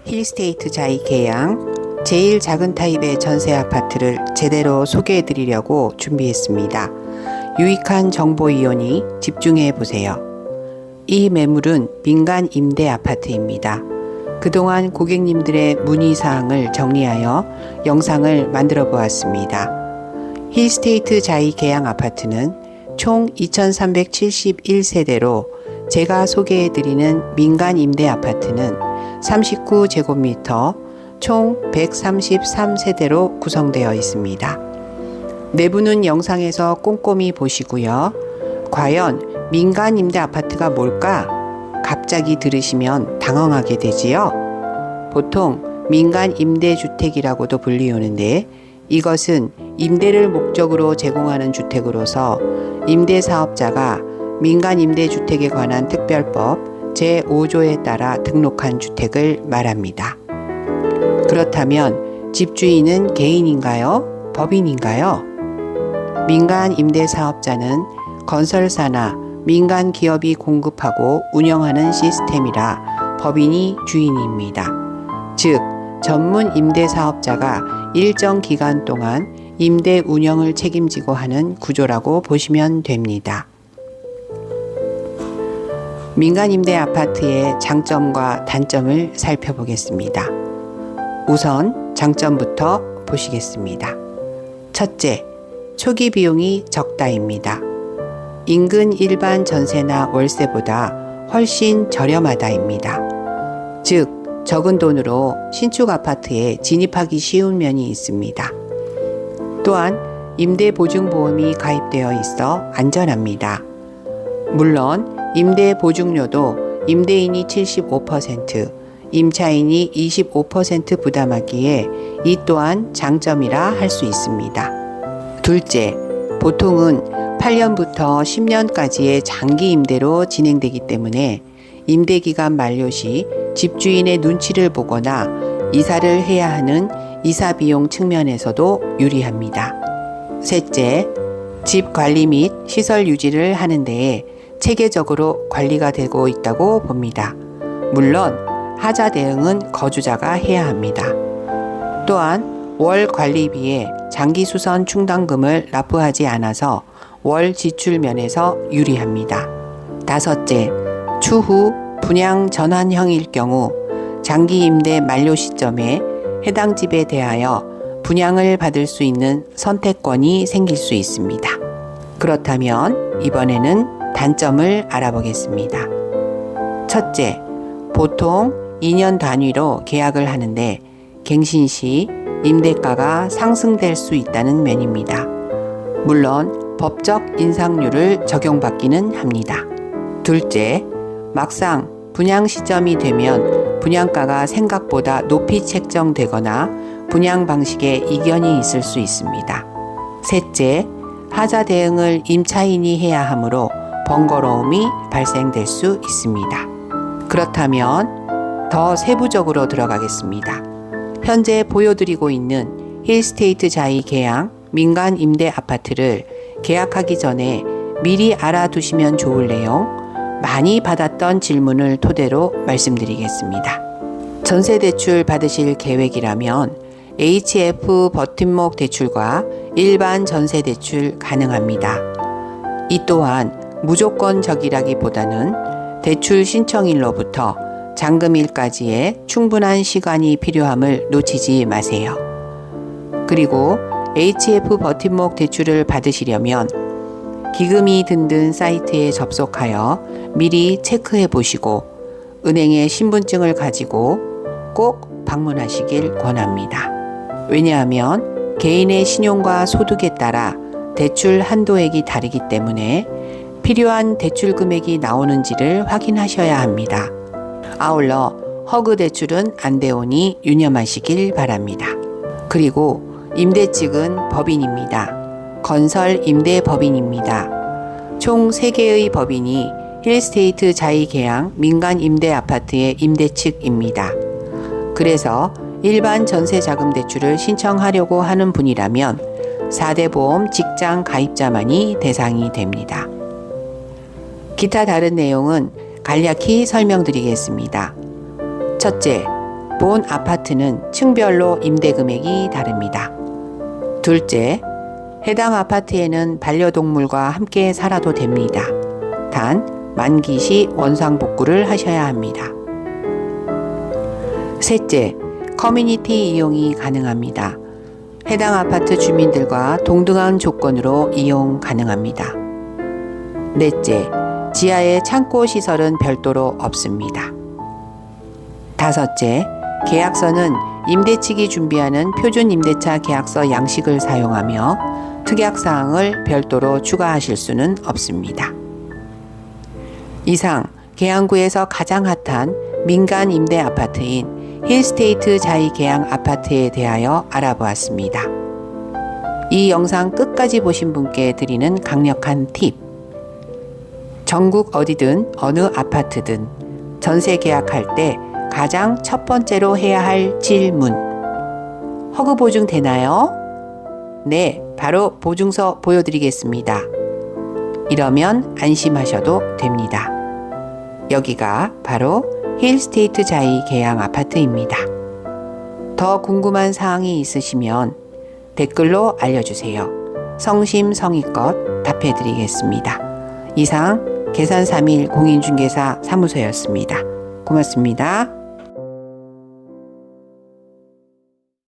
힐스테이트 자이 계양 제일 작은 타입의 전세 아파트를 제대로 소개해 드리려고 준비했습니다. 유익한 정보이오니 집중해 보세요. 이 매물은 민간 임대 아파트입니다. 그동안 고객님들의 문의사항을 정리하여 영상을 만들어 보았습니다. 힐스테이트 자이 계양 아파트는 총 2371세대로 제가 소개해 드리는 민간 임대 아파트는 39제곱미터 총 133세대로 구성되어 있습니다. 내부는 영상에서 꼼꼼히 보시고요. 과연 민간 임대 아파트가 뭘까? 갑자기 들으시면 당황하게 되지요. 보통 민간 임대주택이라고도 불리우는데 이것은 임대를 목적으로 제공하는 주택으로서 임대사업자가 민간 임대주택에 관한 특별법 제5조에 따라 등록한 주택을 말합니다. 그렇다면 집주인은 개인인가요? 법인인가요? 민간 임대사업자는 건설사나 민간 기업이 공급하고 운영하는 시스템이라 법인이 주인입니다. 즉, 전문 임대사업자가 일정 기간 동안 임대 운영을 책임지고 하는 구조라고 보시면 됩니다. 민간 임대 아파트의 장점과 단점을 살펴보겠습니다. 우선 장점부터 보시겠습니다. 첫째, 초기 비용이 적다입니다. 인근 일반 전세나 월세보다 훨씬 저렴하다입니다. 즉, 적은 돈으로 신축 아파트에 진입하기 쉬운 면이 있습니다. 또한 임대보증보험이 가입되어 있어 안전합니다. 물론 임대보증료도 임대인이 75%, 임차인이 25% 부담하기에 이 또한 장점이라 할 수 있습니다. 둘째, 보통은 8년부터 10년까지의 장기 임대로 진행되기 때문에 임대기간 만료 시 집주인의 눈치를 보거나 이사를 해야 하는 이사비용 측면에서도 유리합니다. 셋째, 집 관리 및 시설 유지를 하는 데에 체계적으로 관리가 되고 있다고 봅니다. 물론 하자 대응은 거주자가 해야 합니다. 또한 월 관리비에 장기수선 충당금을 납부하지 않아서 월 지출 면에서 유리합니다. 다섯째, 추후 분양 전환형일 경우 장기 임대 만료 시점에 해당 집에 대하여 분양을 받을 수 있는 선택권이 생길 수 있습니다. 그렇다면 이번에는 단점을 알아보겠습니다. 첫째, 보통 2년 단위로 계약을 하는데 갱신 시 임대가가 상승될 수 있다는 면입니다. 물론 법적 인상률을 적용받기는 합니다. 둘째, 막상 분양 시점이 되면 분양가가 생각보다 높이 책정되거나 분양 방식에 이견이 있을 수 있습니다. 셋째, 하자 대응을 임차인이 해야 하므로 번거로움이 발생될 수 있습니다. 그렇다면 더 세부적으로 들어가겠습니다. 현재 보여드리고 있는 힐스테이트 자이 계양 민간 임대 아파트를 계약하기 전에 미리 알아두시면 좋을 내용, 많이 받았던 질문을 토대로 말씀드리겠습니다. 전세대출 받으실 계획이라면 HF 버팀목 대출과 일반 전세대출 가능합니다. 이 또한 무조건적이라기보다는 대출 신청일로부터 잔금일까지의 충분한 시간이 필요함을 놓치지 마세요. 그리고 HF 버팀목 대출을 받으시려면 기금이 든든 사이트에 접속하여 미리 체크해 보시고 은행에 신분증을 가지고 꼭 방문하시길 권합니다. 왜냐하면 개인의 신용과 소득에 따라 대출 한도액이 다르기 때문에 필요한 대출 금액이 나오는지를 확인하셔야 합니다. 아울러 허그 대출은 안 되오니 유념하시길 바랍니다. 그리고 임대 측은 법인입니다. 건설 임대 법인입니다. 총 3개의 법인이 힐스테이트 자이 계양 민간 임대 아파트의 임대 측입니다. 그래서 일반 전세 자금 대출을 신청하려고 하는 분이라면 4대 보험 직장 가입자만이 대상이 됩니다. 기타 다른 내용은 간략히 설명드리겠습니다. 첫째, 본 아파트는 층별로 임대 금액이 다릅니다. 둘째, 해당 아파트에는 반려동물과 함께 살아도 됩니다. 단, 만기 시 원상복구를 하셔야 합니다. 셋째, 커뮤니티 이용이 가능합니다. 해당 아파트 주민들과 동등한 조건으로 이용 가능합니다. 넷째, 지하에 창고 시설은 별도로 없습니다. 다섯째, 계약서는 임대 측이 준비하는 표준 임대차 계약서 양식을 사용하며 특약사항을 별도로 추가하실 수는 없습니다. 이상 계양구에서 가장 핫한 민간 임대 아파트인 힐스테이트 자이계양 아파트에 대하여 알아보았습니다. 이 영상 끝까지 보신 분께 드리는 강력한 팁. 전국 어디든 어느 아파트든 전세 계약할 때 가장 첫 번째로 해야 할 질문. 허그 보증 되나요? 네, 바로 보증서 보여드리겠습니다. 이러면 안심하셔도 됩니다. 여기가 바로 힐스테이트 자이 계양 아파트입니다. 더 궁금한 사항이 있으시면 댓글로 알려주세요. 성심성의껏 답해드리겠습니다. 이상 계산 3일 공인중개사 사무소였습니다. 고맙습니다.